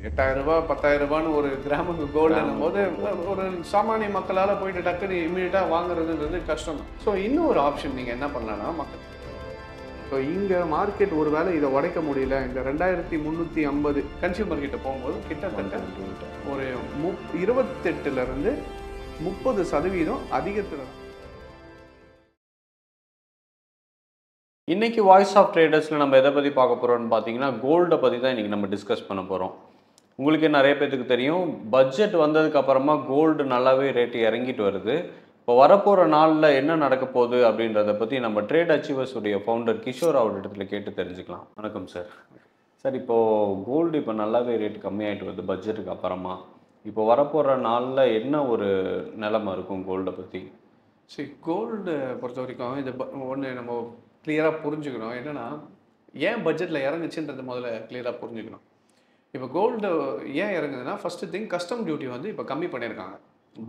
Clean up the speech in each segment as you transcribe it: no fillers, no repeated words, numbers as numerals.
ரூ. 8,000 10,000 ஒரு கிராமுக்கு கோல்டுன்னும் போது ஒரு சாமானிய மக்களால் போயிட்டு டக்குன்னு இமீடியட்டாக வாங்குறதுன்றது கஷ்டம் தான். ஸோ இன்னும் ஒரு ஆப்ஷன் நீங்கள் என்ன பண்ணலான்னா மக்கள் ஸோ இங்கே மார்க்கெட் ஒரு வேளை இதை உடைக்க முடியல, இந்த 2350 கன்சியூமர் கிட்ட போகும்போது கிட்டத்தட்ட ஒரு 28லேருந்து 30% அதிகத்தில். இன்றைக்கி வாய்ஸ் ஆஃப் ட்ரேடர்ஸில் நம்ம எதை பற்றி பார்க்க போகிறோம்னு பார்த்தீங்கன்னா கோல்டை பற்றி தான் இன்றைக்கி நம்ம டிஸ்கஸ் பண்ண போகிறோம். உங்களுக்கே நிறைய பேருக்கு தெரியும், பட்ஜெட் வந்ததுக்கப்புறமா கோல்டு நல்லாவே ரேட்டு இறங்கிட்டு வருது. இப்போ வரப்போகிற நாளில் என்ன நடக்க போகுது அப்படின்றத பற்றி நம்ம ட்ரேட் அச்சீவர்ஸ் உடைய ஃபவுண்டர் கிஷோர் அவர்கிட்ட கேட்டு தெரிஞ்சுக்கலாம். வணக்கம் சார். சார், இப்போது கோல்டு இப்போ நல்லாவே ரேட்டு கம்மியாகிட்டு வருது பட்ஜெட்டுக்கு அப்புறமா. இப்போ வரப்போகிற நாளில் என்ன ஒரு நிலைமை இருக்கும் கோல்டை பற்றி? சரி, கோல்டு பொறுத்த வரைக்கும் இது ஒன்று நம்ம கிளியராக புரிஞ்சுக்கணும். என்னென்னா ஏன் பட்ஜெட்டில் இறங்குச்சுன்றது முதல்ல கிளியராக புரிஞ்சுக்கணும். இப்போ கோல்டு ஏன் இறங்குதுன்னா, ஃபஸ்ட்டு திங் கஸ்டம் டியூட்டி வந்து இப்போ கம்மி பண்ணியிருக்காங்க.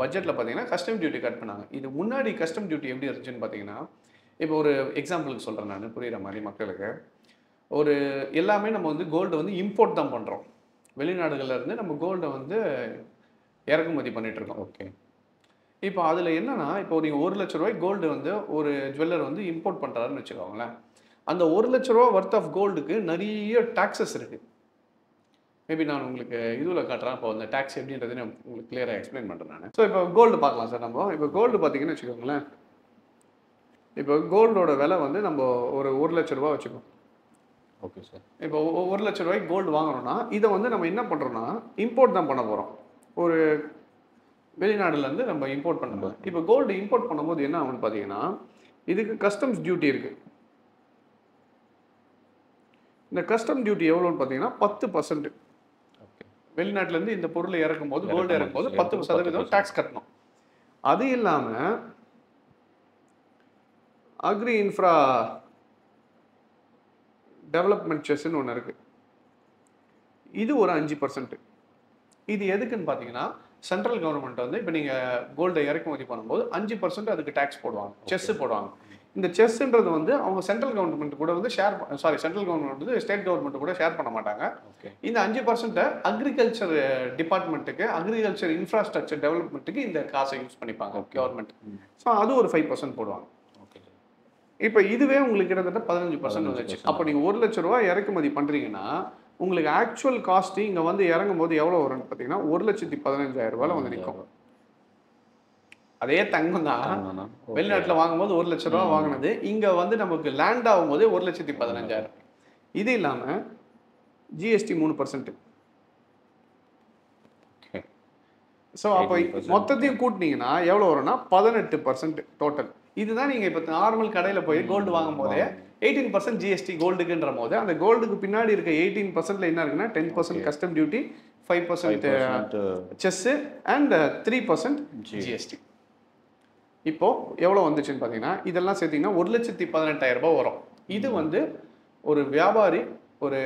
பட்ஜெட்டில் பார்த்தீங்கன்னா கஸ்டம் டியூட்டி கட் பண்ணாங்க. இது முன்னாடி கஸ்டம் டியூட்டி எப்படி இருந்துச்சுன்னு பார்த்தீங்கன்னா, இப்போ ஒரு எக்ஸாம்பிளுக்கு சொல்கிறேன் நான் புரிகிற மாதிரி மக்களுக்கு. ஒரு எல்லாமே நம்ம வந்து கோல்டு வந்து இம்போர்ட் தான் பண்ணுறோம். வெளிநாடுகள்லேருந்து நம்ம கோல்டை வந்து இறக்குமதி பண்ணிகிட்ருக்கோம். ஓகே. இப்போ அதில் என்னென்னா, இப்போ நீங்கள் ₹1,00,000 கோல்டு வந்து ஒரு ஜுவல்லர் வந்து இம்போர்ட் பண்ணுறாருன்னு வச்சுக்கோங்களேன். அந்த ₹1,00,000 ஒர்த் ஆஃப் கோல்டுக்கு நிறைய டாக்ஸஸ் இருக்குது. மேபி நான் உங்களுக்கு இதில் காட்டுறேன். இப்போ அந்த டேக்ஸ் எப்படின்றது நான் உங்களுக்கு கிளியராக எக்ஸ்பிளைன் பண்ணுறேன் நான். ஸோ இப்போ கோல்டு பார்க்கலாம் சார். நம்ம இப்போ கோல்டு பார்த்தீங்கன்னு வச்சுக்கோங்களேன். இப்போ கோல்டோட விலை வந்து நம்ம ஒரு ₹1,00,000 வச்சுக்கோம். Okay sir. இப்போ ₹1,00,000 கோல்டு வாங்குறோம்னா இதை வந்து நம்ம என்ன பண்ணுறோம்னா இம்போர்ட் தான் பண்ண போகிறோம். ஒரு வெளிநாடுலேருந்து நம்ம இம்போர்ட் பண்ண போகிறோம். இப்போ கோல்டு இம்போர்ட் பண்ணும்போது என்ன ஆகும்னு பார்த்தீங்கன்னா, இதுக்கு கஸ்டம்ஸ் டியூட்டி இருக்குது. இந்த கஸ்டம் டியூட்டி எவ்வளோன்னு பார்த்தீங்கன்னா 10%. வெளிநாட்டிலேருந்து இந்த பொருளை இறக்கும் போது கோல்டு இறக்கும் போது 10% டேக்ஸ் கட்டணும். அது இல்லாமல் அக்ரி இன்ஃப்ரா டெவலப்மெண்ட் செஸ்ன்னு ஒன்று இருக்குது. இது ஒரு 5%. இது எதுக்குன்னு பார்த்தீங்கன்னா, சென்ட்ரல் கவர்மெண்ட் வந்து இப்போ நீங்கள் கோல்டை இறக்குமதி பண்ணும்போது 5% அதுக்கு டேக்ஸ் போடுவாங்க, செஸ்ஸு போடுவாங்க. இந்த செஸ்ன்றது வந்து அவங்க சென்ட்ரல் கவர்மெண்ட் கூட வந்து சென்ட்ரல் கவர்மெண்ட் வந்து ஸ்டேட் கவர்மெண்ட் கூட ஷேர் பண்ண மாட்டாங்க. இந்த 5% அக்ரிகல்ச்சர் டிபார்ட்மெண்ட்டுக்கு, அக்ரிகல்ச்சர் இன்ஃப்ராஸ்ட்ரக்சர் டெவலப்மெண்ட்டுக்கு இந்த காசை யூஸ் பண்ணிப்பாங்க கவர்மெண்ட். ஸோ அது ஒரு 5% போடுவாங்க. இப்போ இதுவே உங்களுக்கு கிட்டத்தட்ட 15% வந்துச்சு. அப்போ நீங்கள் ₹1,00,000 இறக்குமதி பண்ணுறீங்கன்னா உங்களுக்கு ஆக்சுவல் காஸ்ட் இங்கே வந்து இறங்கும் போது எவ்வளோ வரும்னு பார்த்தீங்கன்னா ₹1,15,000 வந்து நிற்கும். அதே தங்கம் தான் வெளிநாட்டில் வாங்கும்போது ₹1,00,000 வாங்கினது இங்கே வந்து நமக்கு லேண்ட் ஆகும்போது ₹1,15,000. இது இல்லாமல் ஜிஎஸ்டி 3%. ஸோ அப்போ மொத்தத்தையும் கூட்டினீங்கன்னா எவ்வளோ வரும்னா 18% டோட்டல். இதுதான் நீங்கள் இப்போ நார்மல் கடையில் போய் கோல்டு வாங்கும் போதே 18% ஜிஎஸ்டி கோல்டுக்குன்ற போது அந்த கோல்டுக்கு பின்னாடி இருக்க 18%ல என்ன இருக்குன்னா 10% custom duty, 5% chess and 3% GST. இப்போ எவ்வளோ வந்துச்சுன்னு பார்த்தீங்கன்னா இதெல்லாம் சேர்த்திங்கன்னா ₹1,18,000 வரும். இது வந்து ஒரு வியாபாரி, ஒரு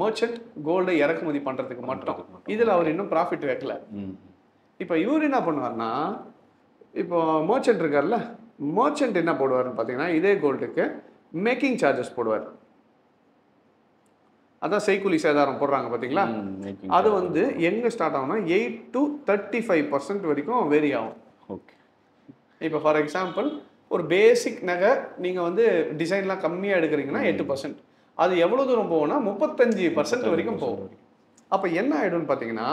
மர்ச்சன்ட் கோல்டை இறக்குமதி பண்ணுறதுக்கு மட்டும். இதில் அவர் இன்னும் ப்ராஃபிட் வைக்கல. இப்போ இவர் என்ன பண்ணுவார்னா, இப்போ மர்ச்சன்ட் இருக்கார்ல, மர்ச்சன்ட் என்ன போடுவார்னு பார்த்தீங்கன்னா இதே கோல்டுக்கு மேக்கிங் சார்ஜஸ் போடுவார். அதான் செய்கூலி சேதாரம் போடுறாங்க பார்த்தீங்களா, அது வந்து எங்கே ஸ்டார்ட் ஆகும்னா 8 to 35% வரைக்கும் வேரி ஆகும். ஓகே. இப்போ ஃபார் எக்ஸாம்பிள் ஒரு பேசிக் நகை நீங்கள் வந்து டிசைன்லாம் கம்மியாக எடுக்கிறீங்கன்னா 8%. அது எவ்வளோ தூரம் போகும்னா 35% வரைக்கும் போகும். அப்போ என்ன ஆகிடும்னு பார்த்தீங்கன்னா,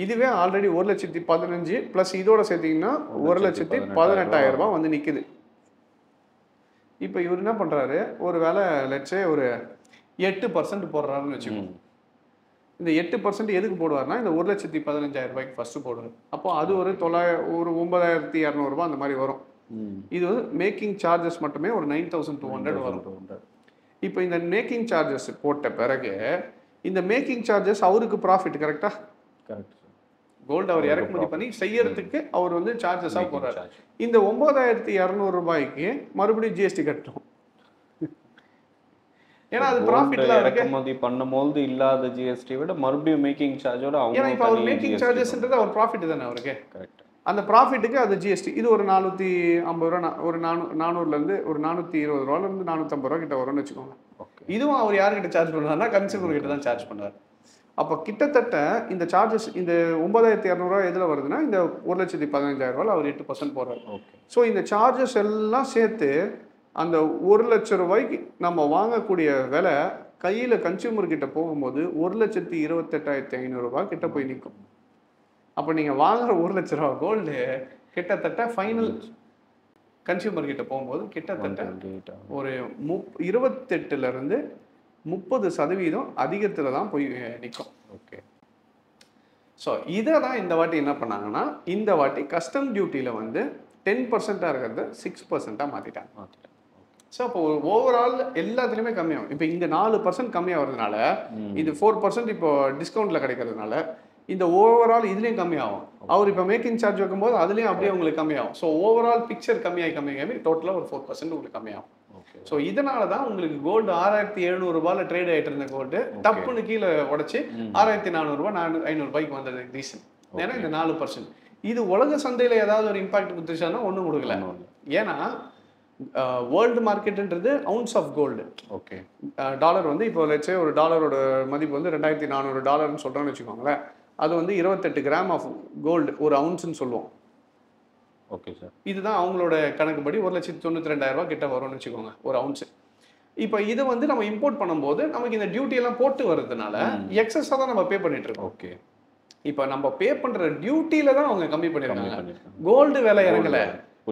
இதுவே ஆல்ரெடி 1,15,000 ப்ளஸ் இதோட சேர்த்திங்கன்னா ₹1,18,000 வந்து நிற்குது. இப்போ இவர் என்ன பண்ணுறாரு, ஒரு வேலை லட்சே ஒரு 8% போடுறாருன்னு வச்சுக்கோங்க. இந்த 8% எதுக்கு போடுவார்னா இந்த ₹1,15,000 ஃபஸ்ட்டு போடுவார். அப்போ அது ஒரு 9,200 அந்த மாதிரி வரும். இது வந்து மேக்கிங் சார்ஜஸ் மட்டுமே ஒரு 9,200 வரும். இப்போ இந்த மேக்கிங் சார்ஜஸ் போட்ட பிறகு இந்த மேக்கிங் சார்ஜஸ் அவருக்கு ப்ராஃபிட். கரெக்டாக? கரெக்ட். கோல்டு அவர் இறக்குமதி பண்ணி செய்யறதுக்கு அவர் வந்து சார்ஜஸாக போடுறாரு. இந்த 9,200 மறுபடியும் ஜிஎஸ்டி கட்டணும். ஏன்னா அது ப்ராஃபிட்ல இறக்குமதி பண்ணும்போது இல்லாத ஜிஎஸ்டி விட மறுபடியும் மேக்கிங் சார்ஜோட அவங்க. ஏன்னா இப்போ அவர் மேக்கிங் சார்ஜஸ்ன்றது அவர் ப்ராஃபிட் தானே அவருக்கு. கரெக்ட். அந்த ப்ராஃபிட்டுக்கு அது ஜிஎஸ்டி. இது ஒரு ₹450, ஒரு 400லேருந்து ஒரு ₹420 450 கிட்ட வரும்னு வச்சுக்கோங்க. இதுவும் அவர் யார்கிட்ட சார்ஜ் பண்ணுவார்னா கன்சியூமர் கிட்ட தான் சார்ஜ் பண்ணுவார். அப்போ கிட்டத்தட்ட இந்த சார்ஜஸ் இந்த 9,200 எதில் வருதுன்னா இந்த 1,15,000 அவர் 8% போடுறாரு. ஓகே. ஸோ இந்த சார்ஜஸ் எல்லாம் சேர்த்து அந்த 1,00,000 நம்ம வாங்கக்கூடிய விலை கையில் கன்சியூமர் கிட்ட போகும்போது 1,28,500 கிட்ட போய் நிற்கும். அப்போ நீங்கள் வாங்குற 1,00,000 கோல்டு கிட்டத்தட்ட ஃபைனல் கன்சியூமர் கிட்ட போகும்போது கிட்டத்தட்ட ஒரு 28லேருந்து 30% அதிகத்தில் தான் போய் நிற்கும். ஓகே. ஸோ இதை தான் இந்த வாட்டி என்ன பண்ணாங்கன்னா, இந்த வாட்டி கஸ்டம் டியூட்டியில் வந்து 10% இருக்கிறது 6% மாற்றிட்டாங்க. ஸோ அப்போ ஓவரால் எல்லாத்துலேயுமே கம்மியாகும். இப்போ இங்கே 4% கம்மியாகிறதுனால இது 4% இப்போ டிஸ்கவுண்ட்டில் கிடைக்கிறதுனால இந்த ஓவரால் இதுலேயும் கம்மியாகும். அவர் இப்போ மேக்கிங் சார்ஜ் வைக்கும்போது அதுலேயும் அப்படியே உங்களுக்கு கம்மியாகும். ஸோ ஓவரால் பிக்சர் கம்மியாகி டோட்டலாக ஒரு 4% உங்களுக்கு கம்மியாகும். ஸோ இதனால தான் உங்களுக்கு கோல்டு 6,700 ட்ரேட் ஆகிட்டு இருந்த கோல்டு டப்புன்னு கீழே உடச்சி 6,400 500 வந்தது ரீசன். ஏன்னா இந்த 4%. இது உலக சந்தையில் ஏதாவது ஒரு இம்பாக்ட் கொடுத்துச்சானா ஒன்றும் கொடுக்கல. ஏன்னா வேர்ல்டு மார்க்கெட்டுன்றது ounce of gold. Okay. Dollar வந்து இப்போ லட்சே ஒரு டாலரோட மதிப்பு வந்து $2,400 சொல்கிறோன்னு வச்சுக்கோங்களேன். அது வந்து 28 கிராம் ஆஃப் கோல்டு ஒரு அவுன்ஸ்ன்னு சொல்லுவோம். Okay sir. இதுதான் அவங்களோட கணக்குப்படி 1,92,000 கிட்ட வரும்னு வச்சுக்கோங்க ஒரு அவுன்ஸு. இப்போ இதை வந்து நம்ம இம்போர்ட் பண்ணும்போது நமக்கு இந்த டியூட்டி எல்லாம் போட்டு வர்றதுனால எக்ஸஸாக தான் நம்ம பே பண்ணிட்டு இருக்கோம். ஓகே. இப்போ நம்ம பே பண்ணுற டியூட்டியில தான் அவங்க கம்மி பண்ணியிருக்காங்க. கோல்டு விலை இறங்கலை.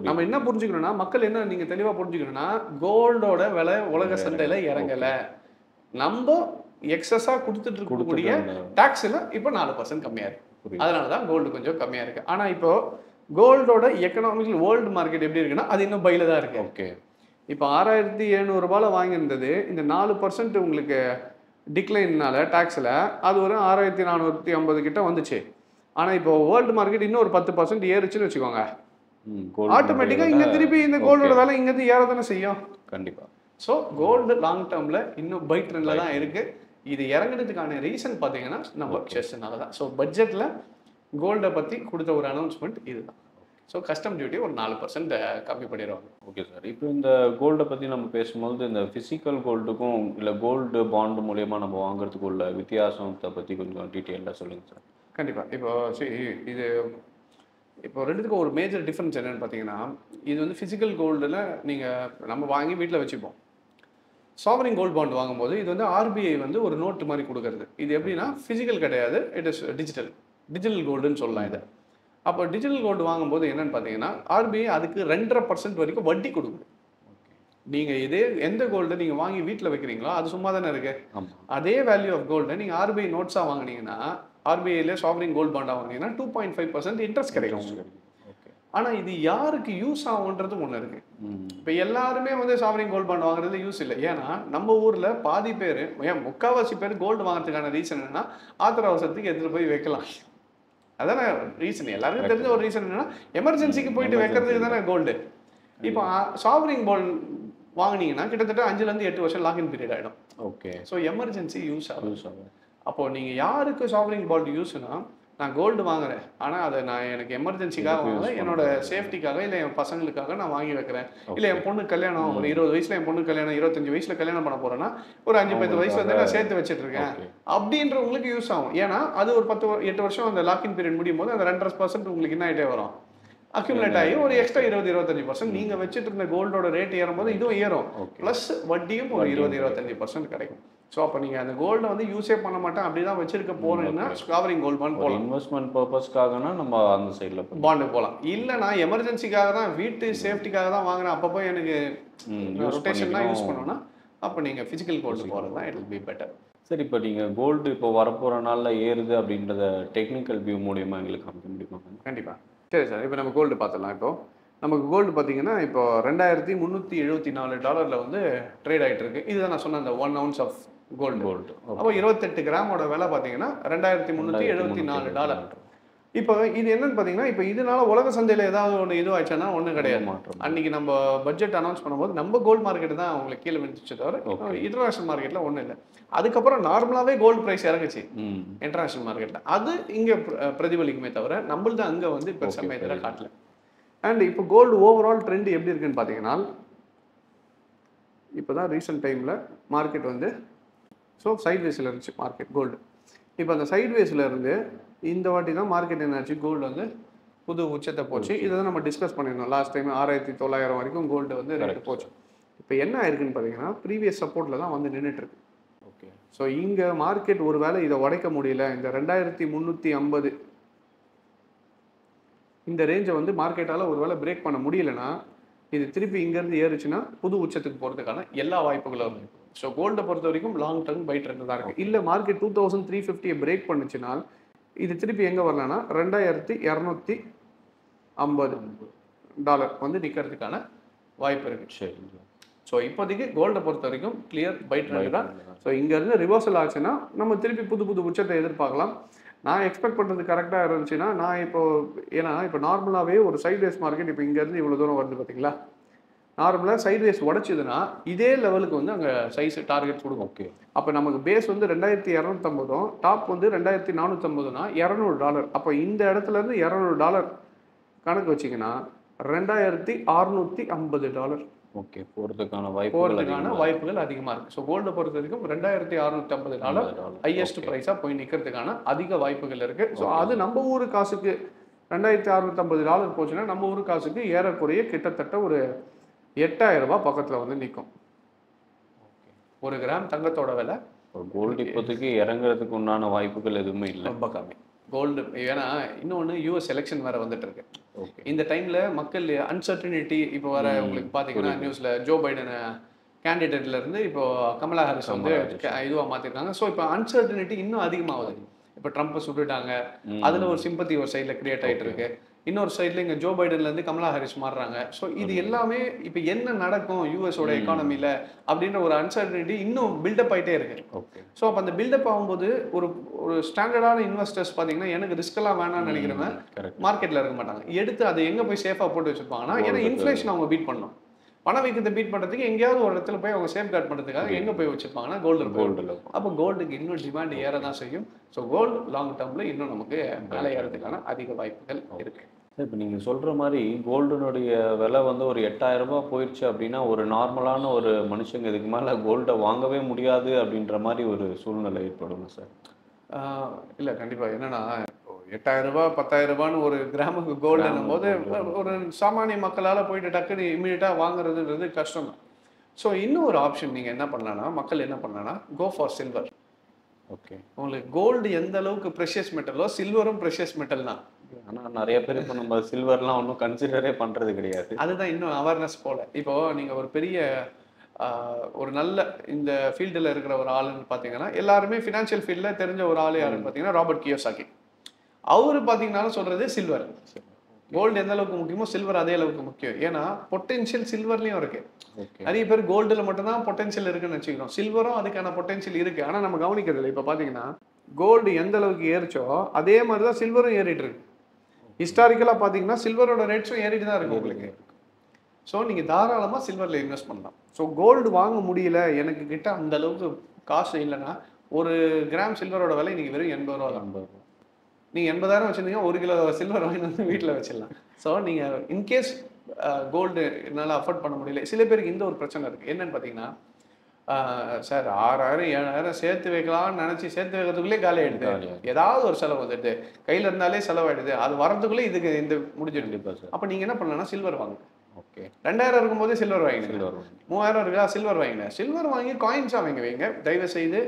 நம்ம என்ன புரிஞ்சுக்கணும்னா, மக்கள் என்ன நீங்க தெளிவா புரிஞ்சுக்கணும்னா, கோல்டோட விலை உலக சந்தையில இறங்கல. நம்ம எக்ஸஸா கொடுத்துட்டு இருக்கக்கூடிய டாக்ஸ்ல இப்போ 4% கம்மியா இருக்கு. அதனாலதான் கோல்டு கொஞ்சம் கம்மியா இருக்கு. ஆனா இப்போ கோல்டோட எக்கனாமிக்கல் வேர்ல்டு மார்க்கெட் எப்படி இருக்குன்னா அது இன்னும் பையில தான் இருக்கு. ஓகே. இப்போ 6,700 வாங்கியிருந்தது இந்த 4% உங்களுக்கு டிக்ளைன்னால டாக்ஸ்ல அது ஒரு 6,450 கிட்ட வந்துச்சு. ஆனா இப்போ வேர்ல்டு மார்க்கெட் இன்னும் ஒரு 10% ஏறுச்சுன்னு வச்சுக்கோங்க. ஆட்டோமேட்டிக்கா இங்க திருப்பி இந்த கோல்டோட விலை இங்க இருந்து ஏற தானே செய்யும். கண்டிப்பா. ஸோ கோல்டு லாங் டேர்ம்ல இன்னும் பை ட்ரெண்ட்ல தான் இருக்கு. இது இறங்குறதுக்கான ரீசன் பார்த்தீங்கன்னா நம்ம செஸ்னால தான். ஸோ பட்ஜெட்ல கோல்டை பத்தி கொடுத்த ஒரு அனௌன்ஸ்மெண்ட் இதுதான். ஸோ கஸ்டம் டியூட்டி ஒரு 4% கம்மி பண்ணிடுவாங்க. Okay sir. இப்போ இந்த கோல்டை பற்றி நம்ம பேசும்போது இந்த ஃபிசிக்கல் கோல்டுக்கும் இல்லை கோல்டு பாண்டு மூலயமா நம்ம வாங்குறதுக்கு உள்ள வித்தியாசத்தை பற்றி கொஞ்சம் டீட்டெயிலாக சொல்லுங்கள் சார். கண்டிப்பாக. இப்போ இது இப்போ ரெண்டுத்துக்கும் ஒரு மேஜர் டிஃப்ரென்ஸ் என்னென்னு பார்த்தீங்கன்னா, இது வந்து ஃபிசிக்கல் கோல்டில் நீங்கள் நம்ம வாங்கி வீட்டில் வச்சுப்போம். சாவரின் கோல்டு பாண்ட் வாங்கும்போது இது வந்து ஆர்பிஐ வந்து ஒரு நோட்டு மாதிரி கொடுக்கறது. இது எப்படின்னா ஃபிசிக்கல் கிடையாது, இட் இஸ் டிஜிட்டல் கோல்டுன்னு சொல்லலாம் இதை. அப்போ டிஜிட்டல் கோல்டு வாங்கும்போது என்னென்னு பார்த்தீங்கன்னா, ஆர்பிஐ அதுக்கு 2.5% வரைக்கும் வட்டி கொடுக்குது. நீங்கள் இதே எந்த கோல்டு நீங்கள் வாங்கி வீட்டில் வைக்கிறீங்களோ அது சும்மா தானே இருக்கு. அதே வேல்யூ ஆஃப் கோல்டை நீங்கள் ஆர்பிஐ நோட்ஸாக வாங்கினீங்கன்னா, ஆர்பிஐல சாவரின் கோல்டு பாண்டாக வாங்கினீங்கன்னா 2.5% இன்ட்ரெஸ்ட் கிடைக்கும். ஆனால் இது யாருக்கு யூஸ் ஆகுன்றது ஒன்று இருக்கு. இப்போ எல்லாருமே வந்து சாவரின் கோல்டு பாண்ட் வாங்குறது யூஸ் இல்லை. ஏன்னா நம்ம ஊரில் பாதி பேர், ஏன் முக்கால்வாசி பேர் கோல்டு வாங்குறதுக்கான ரீசன் என்னன்னா ஆத்திர அவசரத்துக்கு எடுத்துகிட்டு போய் வைக்கலாம். அதான ரீசன். எல்லாருக்கும் தெரிஞ்ச ஒரு ரீசன் என்னன்னா எமர்ஜென்சிக்கு போயிட்டு வைக்கிறதுக்கு தானே கோல்டு. இப்போ சாவரின் கோல்டு வாங்கினீங்கன்னா கிட்டத்தட்ட 5லேருந்து 8 வருஷம் லாக்இன் பீரியட் ஆகிடும். ஓகே. ஸோ எமர்ஜென்சி யூஸ் ஆகும். அப்போது நீங்கள் யாருக்கு சாவரின் பாண்ட் யூஸ்னா, நான் கோல்டு வாங்குறேன் ஆனால் அதை நான் எனக்கு எமர்ஜென்சிக்காக வாங்குறேன், என்னோட சேஃப்டிக்காக இல்லை என் பசங்களுக்காக நான் வாங்கி வைக்கிறேன், இல்லை என் பொண்ணு கல்யாணம் ஒரு 20 வயசில் என் பொண்ணு கல்யாணம் 25 வயசில் கல்யாணம் பண்ண போகிறேன்னா ஒரு 5-10 வயசு வந்து நான் சேர்த்து வச்சுட்டு இருக்கேன் அப்படின்றவங்களுக்கு யூஸ் ஆகும். ஏன்னா அது ஒரு 8 வருஷம் அந்த லாக்இன் பீரியட் முடியும் போது அந்த 2.5% உங்களுக்கு என்ன ஆகிட்டே வரும், அக்யூமுலேட் ஆகி ஒரு எக்ஸ்ட்ரா 20-25% நீங்கள் வச்சுட்டு இருந்த கோல்டோட ரேட் ஏறும்போது இதுவும் ஏறும். ப்ளஸ் வட்டியும் ஒரு 20-25% கிடைக்கும். ஸோ அப்போ நீங்கள் அந்த கோல்டை வந்து யூஸே பண்ண மாட்டேன் அப்படி தான் வச்சிருக்க போகிறீங்கன்னா சாவரின் கோல்டு பாண்ட் போகலாம். இன்வெஸ்ட்மெண்ட் பர்பஸ்க்காகனா நம்ம அந்த சைடில் பாண்டு போகலாம். இல்லை நான் எமர்ஜென்சிக்காக தான் வீட்டு சேஃப்டிக்காக தான் வாங்குறேன், அப்பப்போ எனக்கு ரொட்டேஷன்லாம் யூஸ் பண்ணோன்னா அப்போ நீங்கள் ஃபிசிக்கல் கோல்டு போகிறது தான் இட் வில் பி பெட்டர். சரி. இப்போ நீங்கள் கோல்டு இப்போ வரப்போகிற நாளில் ஏறுது அப்படின்றத டெக்னிக்கல் வியூ மூலியமா எங்களுக்கு காமிக்க முடியுமா? கண்டிப்பாக. சரி சார். இப்போ நம்ம கோல்டு பார்த்துடலாம். இப்போது நமக்கு கோல்டு பார்த்தீங்கன்னா இப்போ $2,374 வந்து ட்ரேட் ஆகிட்டு இருக்கு. இதுதான் நான் சொன்ன அந்த 1 ounce ஆஃப் கோல்டு. அப்போ 28 கிராமோட விலை பார்த்தீங்கன்னா $2,374. இப்போ இது என்னன்னு பார்த்தீங்கன்னா, இப்போ இதனால உலக சந்தையில் ஏதாவது ஒன்று இதுவாயிடுச்சுன்னா ஒன்றும் கிடையாது. அன்னைக்கு நம்ம பட்ஜெட் அனௌன்ஸ் பண்ணும்போது நம்ம கோல்டு மார்க்கெட் தான் அவங்களுக்கு கீழே விழுந்துச்சு தவிர இன்டர்நேஷனல் மார்க்கெட்டில் ஒன்றும் இல்லை. அதுக்கப்புறம் நார்மலாகவே கோல்டு ப்ரைஸ் இறங்குச்சு இன்டர்நேஷனல் மார்க்கெட்டில். அது இங்கே பிரதிபலிக்குமே தவிர நம்மள்தான் அங்கே வந்து இப்போ சமயத்தில் காட்டல. அண்ட் இப்போ கோல்டு ஓவரால் ட்ரெண்ட் எப்படி இருக்குன்னு பார்த்தீங்கன்னா, இப்போ தான் ரீசெண்ட் டைமில் மார்க்கெட் வந்து ஸோ சைட்வேஸில் இருந்துச்சு மார்க்கெட் கோல்டு. இப்போ அந்த சைட்வேஸில் இருந்து இந்த வாட்டி தான் மார்க்கெட் என்னாச்சு, கோல்டு வந்து புது உச்சத்தை போச்சு. இதை தான் நம்ம டிஸ்கஸ் பண்ணியிருந்தோம் லாஸ்ட் டைம். 6900 வரைக்கும் கோல்டு வந்து ரேட்டு போச்சு. இப்போ என்ன ஆயிருக்குன்னு பார்த்தீங்கன்னா ப்ரீவியஸ் சப்போர்ட்டில் தான் வந்து நின்றுட்டு இருக்கு. ஓகே. ஸோ இங்கே மார்க்கெட் ஒரு வேளை இதை உடைக்க முடியல, இந்த 2350 இந்த ரேஞ்சை வந்து மார்க்கெட்டால் ஒரு வேளை பிரேக் பண்ண முடியலன்னா இது திருப்பி இங்கேருந்து ஏறுச்சுன்னா புது உச்சத்துக்கு போகிறதுக்கான எல்லா வாய்ப்புகளும் இருக்குது. ஸோ கோல்டை பொறுத்த வரைக்கும் லாங் டர்ம் பை ட்ரெண்ட் தான் இருக்குது. இல்லை மார்க்கெட் 2350 பிரேக் பண்ணுச்சுனால் இது திருப்பி எங்கே வரலான்னா $2250 வந்து நிற்கிறதுக்கான வாய்ப்பு இருக்குது. சரி. ஸோ இப்போதைக்கு கோல்டை பொறுத்த வரைக்கும் கிளியர் பை ட்ரெண்ட் தான். ஸோ இங்கேருந்து ரிவர்சல் ஆச்சுன்னா நம்ம திருப்பி புது உச்சத்தை எதிர்பார்க்கலாம். நான் எக்ஸ்பெக்ட் பண்ணுறது கரெக்டாக இருந்துச்சுன்னா நான் ஏன்னா இப்போ நார்மலாகவே ஒரு சைட்வேஸ் மார்க்கெட் இப்போ இங்கேருந்து இவ்வளோ தூரம் வருது பார்த்தீங்களா, நார்மலாக சைட்வேஸ் உடச்சிதுன்னா இதே லெவலுக்கு வந்து அங்கே சைஸ் டார்கெட் கொடுக்கும். ஓகே. அப்போ நமக்கு பேஸ் வந்து 2250, டாப் வந்து 2450னா $200. அப்போ இந்த இடத்துலேருந்து $200 கணக்கு வச்சிங்கன்னா $2650 ஓகே. போகிறதுக்கான வாய்ப்புகள் அதிகமாக இருக்குது. ஸோ கோல்டை பொறுத்த வரைக்கும் $2650 ஹையஸ்ட் ப்ரைஸாக போய் நிற்கிறதுக்கான அதிக வாய்ப்புகள் இருக்குது. ஸோ அது நம்ம ஊர் காசுக்கு $2650 போச்சுன்னா நம்ம ஊர் காசுக்கு ஏறக்குறைய கிட்டத்தட்ட ஒரு $8000 பக்கத்தில் வந்து நிற்கும். ஒரு கிராம் தங்கத்தோட விலை கோல்டு இப்போதைக்கு இறங்குறதுக்கு உண்டான வாய்ப்புகள் எதுவுமே இல்லை, ரொம்ப கம்மி கோல்டு. ஏன்னா இன்னொன்று யூஎஸ் எலெக்ஷன் வேறு வந்துட்டு இருக்கு. ஓகே. இந்த டைமில் மக்கள் அன்சர்டனிட்டி இப்போ வர உங்களுக்கு பார்த்தீங்கன்னா நியூஸில் ஜோ பைடன் கேண்டிடேட்ல இருந்து இப்போ கமலா ஹாரிஸ் வந்து இதுவாக மாற்றிருக்காங்க. ஸோ இப்போ அன்சர்டனிட்டி இன்னும் அதிகமாகுது. இப்போ ட்ரம்ப்பை சுட்டுட்டாங்க, அதில் ஒரு சிம்பத்தி ஒரு சைடில் கிரியேட் ஆகிட்டு இருக்கு. இன்னொரு சைடில் இங்கே ஜோ பைடன்லேருந்து கமலா ஹாரிஸ் மாறுறாங்க. ஸோ இது எல்லாமே இப்போ என்ன நடக்கும் யூஎஸோட எக்கானமியில் அப்படின்ற ஒரு அன்சர்டனிட்டி இன்னும் பில்டப் ஆகிட்டே இருக்கு. ஓகே. ஸோ அப்போ அந்த பில்டப் ஆகும்போது ஒரு ஸ்டாண்டர்டான இன்வெஸ்டர்ஸ் பார்த்தீங்கன்னா எனக்கு ரிஸ்கெல்லாம் வேணாம்னு நினைக்கிறவங்க மார்க்கெட்டில் இருக்க மாட்டாங்க. எடுத்து அதை எங்கே போய் சேஃபாக போட்டு வச்சுருப்பாங்கன்னா, ஏன்னா இன்ஃப்ளேஷன் அவங்க பீட் பண்ணணும். பணம் வைக்கிறத பீட் பண்ணுறதுக்கு எங்கேயாவது ஒரு இடத்துல போய் அவங்க சேஃப் கார்ட் பண்ணுறதுக்காக எங்கே போய் வச்சுருப்பாங்கன்னா கோல்டு. அப்போ கோல்டுக்கு இன்னும் டிமாண்ட் ஏற தான் செய்யும். ஸோ கோல்டு லாங் டேர்மில் இன்னும் நமக்கு மேலே ஏறதுக்கான அதிக வாய்ப்புகள் இருக்குது. இப்போ நீங்கள் சொல்கிற மாதிரி கோல்டுனுடைய விலை வந்து ஒரு $8000 போயிடுச்சு அப்படின்னா ஒரு நார்மலான ஒரு மனுஷங்க இதுக்கு மேலே கோல்டை வாங்கவே முடியாது அப்படின்ற மாதிரி ஒரு சூழ்நிலை ஏற்படுங்க சார்? இல்லை, கண்டிப்பாக. என்னன்னா $8000 $10,000 ஒரு கிராமுக்கு கோல்டுன்னும் போது ஒரு சாமானிய மக்களால் போயிட்டு டக்குன்னு இமீடியட்டாக வாங்குறதுன்றது கஷ்டம் தான். ஸோ இன்னும் ஒரு ஆப்ஷன் நீங்கள் என்ன பண்ணலான்னா, மக்கள் என்ன பண்ணலான்னா, கோ ஃபார் சில்வர். ஓகே. உங்களுக்கு கோல்டு எந்த அளவுக்கு ப்ரெஷியஸ் மெட்டலோ சில்வரும் ப்ரெஷியஸ் மெட்டல் தான். ஆனால் நிறைய பேர் இப்போ நம்ம சில்வர்லாம் ஒன்றும் கன்சிடரே பண்ணுறது கிடையாது. அதுதான் இன்னும் அவேர்னஸ் போல. இப்போது நீங்கள் ஒரு பெரிய ஒரு நல்ல இந்த ஃபீல்டில் இருக்கிற ஒரு ஆளுன்னு பார்த்தீங்கன்னா, எல்லாருமே ஃபினான்ஷியல் ஃபீல்டில் தெரிஞ்ச ஒரு ஆள் யாருன்னு பார்த்தீங்கன்னா ராபர்ட் கியோசாகி. அவர் பார்த்தீங்கன்னாலும் சொல்கிறது சில்வர். கோல்டு எந்த அளவுக்கு முக்கியமோ சில்வர் அதே அளவுக்கு முக்கியம். ஏன்னா பொட்டென்ஷியல் சில்வர்லையும் இருக்குது. நிறைய பேர் கோல்டில் மட்டும்தான் பொட்டென்ஷியல் இருக்குன்னு வச்சுக்கிறோம். சில்வரும் அதுக்கான பொட்டென்ஷியல் இருக்குது, ஆனால் நம்ம கவனிக்கிறது இல்லை. இப்போ பார்த்தீங்கன்னா கோல்டு எந்த அளவுக்கு ஏறிச்சோ அதே மாதிரி தான் சில்வரும் ஏறிட்டு இருக்கு. ஹிஸ்டாரிக்கலாக பார்த்தீங்கன்னா சில்வரோட ரேட்ஸும் ஏறிட்டு தான் இருக்கு உங்களுக்கு. ஸோ நீங்கள் தாராளமாக சில்வரில் இன்வெஸ்ட் பண்ணலாம். ஸோ கோல்டு வாங்க முடியல, எனக்கு கிட்ட அந்த அளவுக்கு காசு இல்லைன்னா ஒரு கிராம் சில்வரோட விலை நீங்கள் வெறும் $80 தான். நீங்கள் 80,000 வச்சுருந்தீங்கன்னா 1 கிலோ சில்வர் வாங்கி வந்து வீட்டில் வச்சிடலாம். ஸோ நீங்கள் இன்கேஸ் கோல்டு என்னால் அஃபோர்ட் பண்ண முடியல, சில பேருக்கு இந்த ஒரு பிரச்சனை இருக்குது. என்னன்னு பார்த்தீங்கன்னா, சார் 6000 7000 சேர்த்து வைக்கலாம்னு நினச்சி சேர்த்து வைக்கிறதுக்குள்ளே காலி ஆகிடுது. ஏதாவது ஒரு செலவு வந்துட்டு கையில் இருந்தாலே செலவாயிடுது. அது வரதுக்குள்ளே இதுக்கு இந்த முடிஞ்சிடுது. அப்போ நீங்கள் என்ன பண்ணலாம்னா சில்வர் வாங்க. ஓகே. 2000 இருக்கும்போதே சில்வர் வாங்கினேன், 3000 இருக்கா சில்வர் வாங்கினேன். சில்வர் வாங்கி காயின்ஸாக வாங்கி வைங்க, தயவு செய்து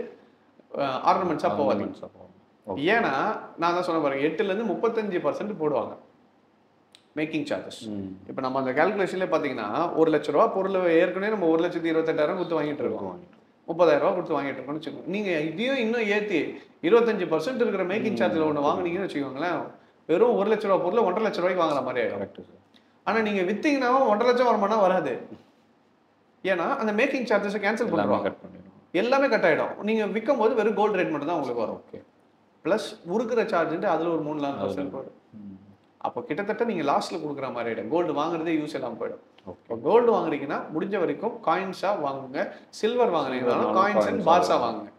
ஆர்னமெண்ட்ஸாக போவாதீங்க. ஏன்னா நான் தான் சொன்ன பாருங்க, 8லேருந்து 35% போடுவாங்க மேக்கிங் சார்ஜஸ். இப்போ நம்ம அந்த கால்குலேஷன்லேயே பார்த்தீங்கன்னா ₹1,00,000 பொருள் ஏற்கனவே நம்ம 1,28,000 கொடுத்து வாங்கிட்டு இருக்கோம், ₹30,000 கொடுத்து வாங்கிட்டு இருக்கோம்னு வச்சுக்கோங்க. நீங்கள் இதையும் இன்னும் ஏற்றி 25% இருக்கிற மேக்கிங் சார்ஜில் ஒன்று வாங்கினீங்கன்னு வச்சுக்கோங்களேன், வெறும் ₹1,00,000 பொருள் ₹1,50,000 வாங்குற மாதிரி ஆகிடும். ஆனால் நீங்கள் விற்றீங்கன்னா 1,50,000 வருமானா வராது. ஏன்னா அந்த மேக்கிங் சார்ஜஸை கேன்சல் பண்ணுவாங்க, எல்லாமே கட் ஆகிடும். நீங்கள் விற்கும் போது வெறும் கோல்டு ரேட் மட்டும் தான் உங்களுக்கு வரும். ஓகே. ப்ளஸ் உருக்குற சார்ஜுன்ட்டு அதில் ஒரு 3,00,000 போயிடும். அப்போ கிட்டத்தட்ட நீங்கள் லாஸ்ட்டில் கொடுக்குற மாதிரி ஆகிடும். கோல்டு வாங்குறதே யூஸ் எல்லாம் போயிடும். இப்போ கோல்டு வாங்குறீங்கன்னா முடிஞ்ச வரைக்கும் காயின்ஸாக வாங்குங்க. சில்வர் வாங்குறீங்கனாலும் காயின்ஸ் அண்ட் பார்ஸாக வாங்குங்க.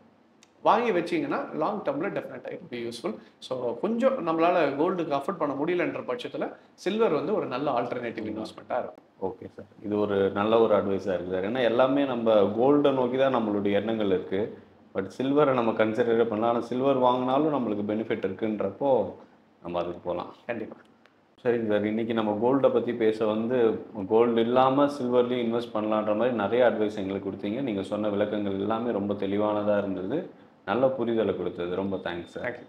வாங்கி வச்சிங்கன்னா லாங் டேர்மில் டெஃபினட்டாக இட் பி யூஸ்ஃபுல். ஸோ கொஞ்சம் நம்மளால் கோல்டுக்கு அஃபோர்ட் பண்ண முடியலன்ற பட்சத்தில் சில்வர் வந்து ஒரு நல்ல ஆல்டர்னேட்டிவ் இன்வெஸ்ட்மெண்ட்டாக இருக்கும். ஓகே சார், இது ஒரு நல்ல ஒரு அட்வைஸாக இருக்குது சார். ஏன்னா எல்லாமே நம்ம கோல்டை நோக்கி தான் நம்மளுடைய எண்ணங்கள் இருக்குது. பட் சில்வரை நம்ம கன்சிடர் பண்ணலாம். ஆனால் சில்வர் வாங்கினாலும் நம்மளுக்கு பெனிஃபிட் இருக்குன்றப்போ நம்ம அதுக்கு போகலாம். கண்டிப்பாக. சரிங்க சார், இன்றைக்கி நம்ம கோல்டை பற்றி பேச வந்து கோல்டு இல்லாமல் சில்வர்லேயும் இன்வெஸ்ட் பண்ணலான்ற மாதிரி நிறைய அட்வைஸ் எங்களுக்கு கொடுத்தீங்க. நீங்கள் சொன்ன விளக்கங்கள் எல்லாமே ரொம்ப தெளிவானதாக இருந்தது, நல்ல புரிதலை கொடுத்தது. ரொம்ப தேங்க்ஸ் சார். தேங்க்யூ.